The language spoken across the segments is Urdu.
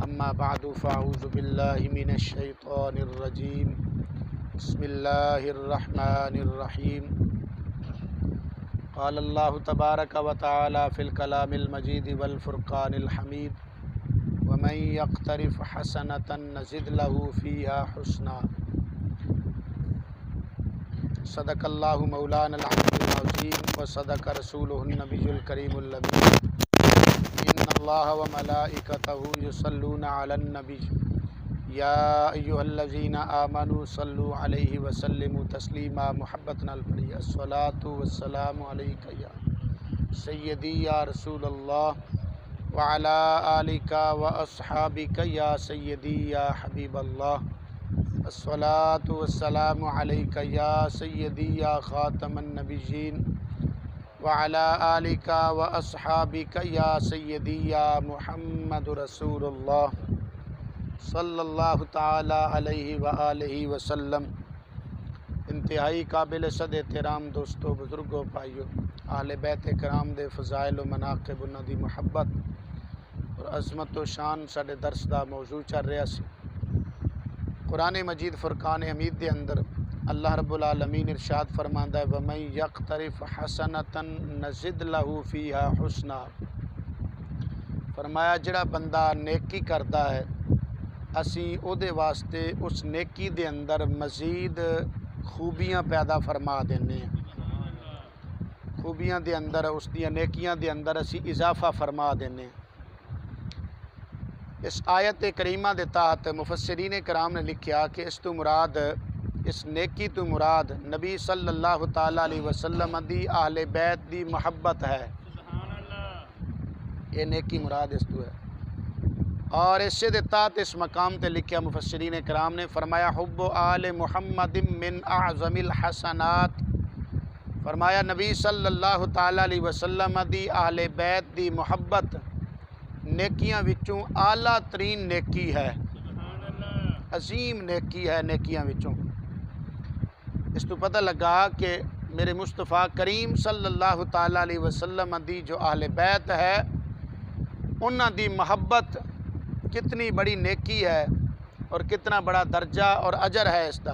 اما بعد فاعوذ باللہ من الشیطان الرجیم بسم اللہ الرحمن الرحیم قال اللہ تبارک و تعالی فی الکلام المجید والفرقان الحمید ومن یقترف حسنة نزد له فیہا حسنا صدق اللہ مولانا العلی العظیم وصدق رسولہ النبی الکریم الامین ان اللہ وملائکتہ یصلون علی النبی یا ایہا الذین آمنوا صلوا علیہ وسلموا تسلیما محبت نال پڑھی الصلاۃ والسلام علیک یا سیدی یا رسول اللہ وعلی آلک واصحابک یا سیدی یا حبیب اللہ الصلاۃ والسلام علیک یا سیدی یا خاتم النبیین وعلی آلک واصحابک یا سیدی یا محمد رسول اللہ صلی اللہ تعالی علیہ وآلہ وسلم۔ انتہائی قابل صد احترام دوستو، بزرگوں، بھائیو، اہل بیت کرام دے فضائل و مناقب، انہاں دی محبت اور عظمت و شان ساڈے درس دا موضوع چل رہا سی۔ قرآن مجید فرقان حمید دے اندر اللہ رب العالمین ارشاد فرماندا ہے وَمَن يَقْتَرِفْ حَسَنَةً نَزِدْ لَهُ فِيهَا حُسْنًا، فرمایا جڑا بندہ نیکی کردا ہے اسی او دے واسطے اس نیکی دے اندر مزید خوبیاں پیدا فرما دینے ہیں، خوبیاں دے اندر اس دیاں نیکیاں دے اندر اسی اضافہ فرما دینے ہیں۔ اس آیت کریمہ دے تحت مفسرین کرام نے لکھیا کہ اس تو مراد، اس نیکی تو مراد نبی صلی اللہ تعالی علیہ وسلم دی اہل بیت دی محبت ہے، یہ نیکی مراد اس تو ہے۔ اور اس سے تحت اس مقام تے لکھیا مفسرین کرام نے فرمایا حب آل محمد من اعظم الحسنات، فرمایا نبی صلی اللہ تعالی علیہ وسلم دی اہل بیت دی محبت نیکیاں وچوں اعلیٰ ترین نیکی ہے، عظیم نیکی ہے نیکیاں وچوں۔ اس تو پتہ لگا کہ میرے مصطفیٰ کریم صلی اللہ تعالی علیہ وسلم دی جو اہل بیت ہے انہاں دی محبت کتنی بڑی نیکی ہے اور کتنا بڑا درجہ اور اجر ہے اس دا۔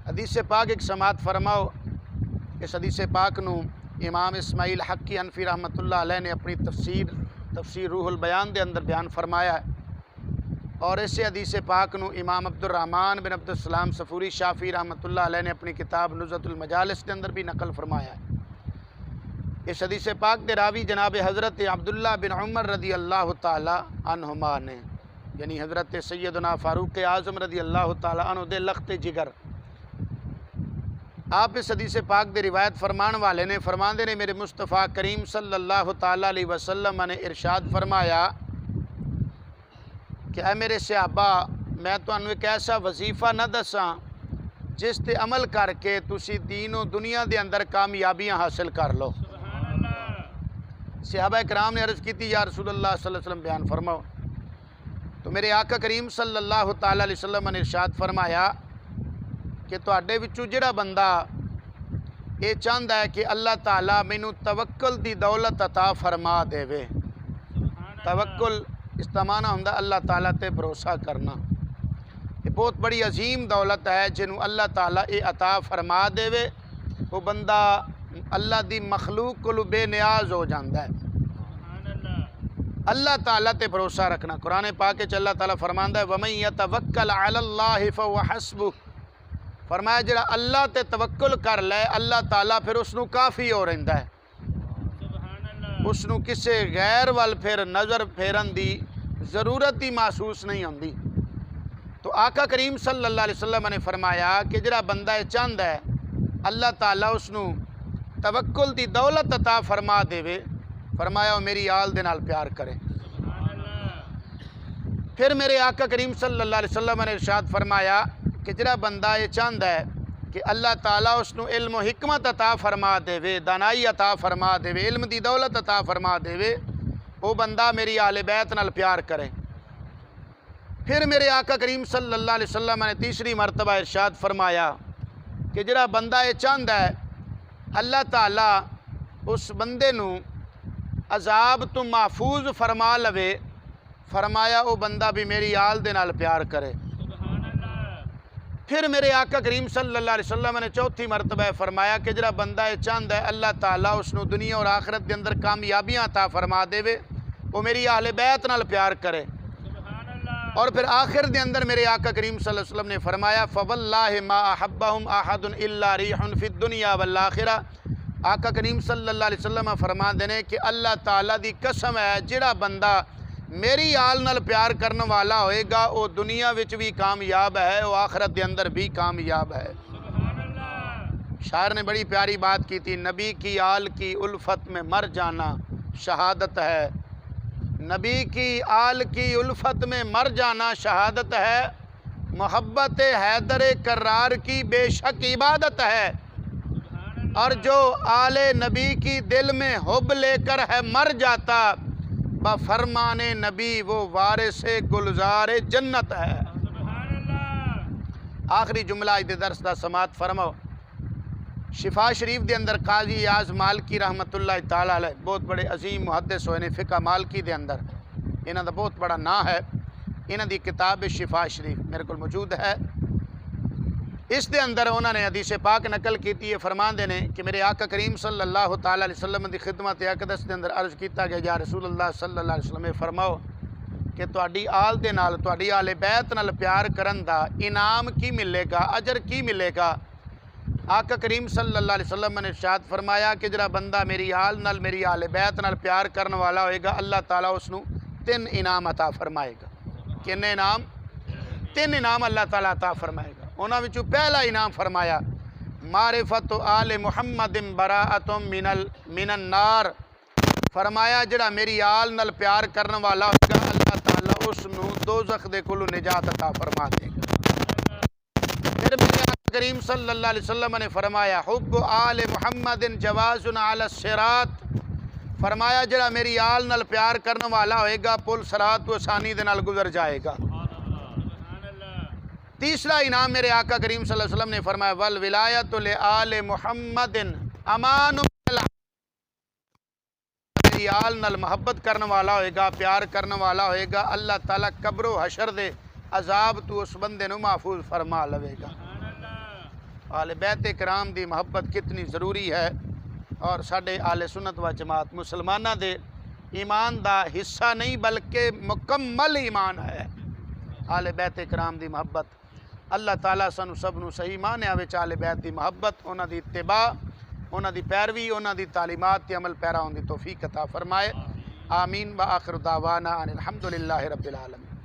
حدیث پاک ایک سماعت فرماؤ، اس حدیث پاک نو امام اسماعیل حقی حنفی رحمۃ اللہ علیہ نے اپنی تفسیر روح البیان دے اندر بیان فرمایا ہے، اور اس حدیث پاک نو امام عبد الرحمن بن عبد السلام صفوری شافعی رحمۃ اللہ علیہ نے اپنی کتاب نزہۃ المجالس کے اندر بھی نقل فرمایا ہے۔ اس حدیث پاک دے راوی جناب حضرت عبداللہ بن عمر رضی اللہ تعالی عنہما نے، یعنی حضرت سیدنا فاروق اعظم رضی اللہ تعالی عنہ دے لخت جگر، آپ اس حدیث پاک دے روایت فرمان والے نے فرماندے نے میرے مصطفیٰ کریم صلی اللہ تعالی علیہ وسلم نے ارشاد فرمایا کہ اے میرے صحابہ، میں تانوں ایک ایسا وظیفہ نہ دساں جس تے عمل کر کے تسی دین و دنیا دے اندر کامیابیاں حاصل کر لو۔ صحابہ کرام نے عرض کی تھی یا رسول اللہ صلی اللہ علیہ وسلم بیان فرماؤ، تو میرے آقا کریم صلی اللہ تعالی علیہ وسلم نے ارشاد فرمایا کہ تواڈے وچوں جڑا بندہ یہ چاہندا ہے کہ اللہ تعالیٰ مینوں توکل دی دولت عطا فرما دے وے، توکل اس کا معنی ہوندا اللہ تعالیٰ تے بھروسہ کرنا، یہ بہت بڑی عظیم دولت ہے جنوں اللہ تعالیٰ یہ عطا فرما دے وے، وہ بندہ اللہ دی مخلوق کو بے نیاز ہو جاندا ہے۔ اللہ تعالیٰ تے بھروسہ رکھنا، قرآن پاک وچ اللہ تعالیٰ فرماندا ہے وَمَن يَتَوَكَّلْ عَلَى اللَّهِ فَهُوَ حَسْبُهُ، فرمایا جڑا اللہ تے توکل کر لے اللہ تعالیٰ پھر اس نو کافی ہو رہندا ہے، اس نو کسے غیر وال پھر نظر پھیرن دی ضرورت ہی محسوس نہیں ہوندی۔ تو آقا کریم صلی اللہ علیہ وسلم نے فرمایا کہ جڑا بندہ یہ چاہندا ہے اللہ تعالیٰ اس نو توکل دی دولت عطا فرما دے وے، فرمایا وہ میری آل دے نال پیار کرے۔ پھر میرے آقا کریم صلی اللہ علیہ وسلم نے ارشاد فرمایا کہ جڑا بندہ یہ چاہندا ہے کہ اللہ تعالیٰ اس نو علم و حکمت عطا فرما دے وے، دانائی عطا فرما دے وے، علم دی دولت عطا فرما دے وے، وہ بندہ میری اہل بیت نال پیار کرے۔ پھر میرے آقا کریم صلی اللہ علیہ وسلم نے تیسری مرتبہ ارشاد فرمایا کہ جڑا بندہ یہ چاہندا ہے اللہ تعالیٰ اس بندے نو عذاب تو محفوظ فرما لوے، فرمایا وہ بندہ بھی میری آل دے نال پیار کرے۔ پھر میرے آقا کریم صلی اللہ علیہ وسلم نے چوتھی مرتبہ فرمایا کہ جڑا بندہ چاہتا ہے اللہ تعالیٰ اس نو دنیا اور آخرت دے اندر کامیابیاں عطا فرما دے وے، وہ میری اہل بیت نال پیار کرے۔ اور پھر آخر دے اندر میرے آقا کریم صلی اللہ علیہ وسلم نے فرمایا فواللہ ما احبہم احد الا ریح فی الدنیا والآخرہ۔ آقا کریم صلی اللہ علیہ وسلم فرما دینے کہ اللہ تعالیٰ دی قسم ہے جڑا بندہ میری آل نال پیار کرنے والا ہوئے گا وہ دنیا وچ بھی کامیاب ہے، وہ آخرت دے اندر بھی کامیاب ہے۔ شاعر نے بڑی پیاری بات کی تھی، نبی کی آل کی الفت میں مر جانا شہادت ہے، نبی کی آل کی الفت میں مر جانا شہادت ہے، محبت حیدر کرار کی بے شک عبادت ہے، اور جو آل نبی کی دل میں حب لے کر ہے مر جاتا بفرمان نبی وہ وارث گلزار جنت ہے۔ آخری جملہ اج دے درس دا سماعت فرماؤ۔ شفا شریف دے اندر قاضی ایاز مالکی رحمت اللہ تعالی علیہ بہت بڑے عظیم محدث ہوئے نے، فقہ مالکی دے اندر انہاں دا بہت بڑا نام ہے۔ انہاں دی کتاب شفا شریف میرے کو موجود ہے۔ اس دے اندر انہوں نے حدیث پاک نقل کیتی ہے، فرمان دینے کہ میرے آقا کریم صلی اللہ تعالی علیہ وسلم دی خدمت اقدس دے اندر عرض کیتا گیا یا رسول اللہ صلی اللہ علیہ وسلم فرماؤ کہ تہاڈی آل دے نال تہاڈی آل بیت نال پیار کرن دا انعام کی ملے گا، اجر کی ملے گا؟ آقا کریم صلی اللہ علیہ وسلم نے ارشاد فرمایا کہ جڑا بندہ میری آل نال میری آل بیت نال پیار کرن والا ہوئے گا اللہ تعالیٰ اس نو 3 انعام عطا فرمائے گا۔ کنے انعام؟ 3 انعام اللہ تعالیٰ عطا فرمائے گا۔ انہاں وچوں پہلا انعام فرمایا معرفت آل محمد براءۃ من النار۔ فرمایا جڑا میری آل نال پیار کرنے والا ہوگا اللہ تعالیٰ اس نو دوزخ دے کولو نجات عطا فرما دے گا۔ پھر میرے آقا کریم صلی اللہ علیہ وسلم نے فرمایا حب آل محمد جواز علی الصراط۔ فرمایا جڑا میری آل نال پیار کرنے والا ہوئے گا پل صراط تو آسانی دے نال گزر جائے گا۔ تیسرا انعام میرے آقا کریم صلی اللہ علیہ وسلم نے فرمایا والولایت لآل محمد امان میری آل نال محبت کرنے والا ہوئے گا پیار کرنے والا ہوئے گا اللہ تعالیٰ قبر و حشر دے عذاب تو اس بندے نو محفوظ فرما لوے گا۔ آل بیت کرام دی محبت کتنی ضروری ہے، اور ساڈے آل سنت و جماعت مسلمانہ دے ایمان دا حصہ نہیں بلکہ مکمل ایمان ہے آل بیت کرام دی محبت۔ اللہ تعالیٰ سانو سب نو صحیح معنیٰ وچ آل بیت دی محبت، انہاں دی اتباع، انہاں دی پیروی، انہاں دی تعلیمات تے عمل پیرا ہون دی توفیق عطا فرمائے۔ آمین و آخر دعوانا ان الحمدللہ رب العالمین۔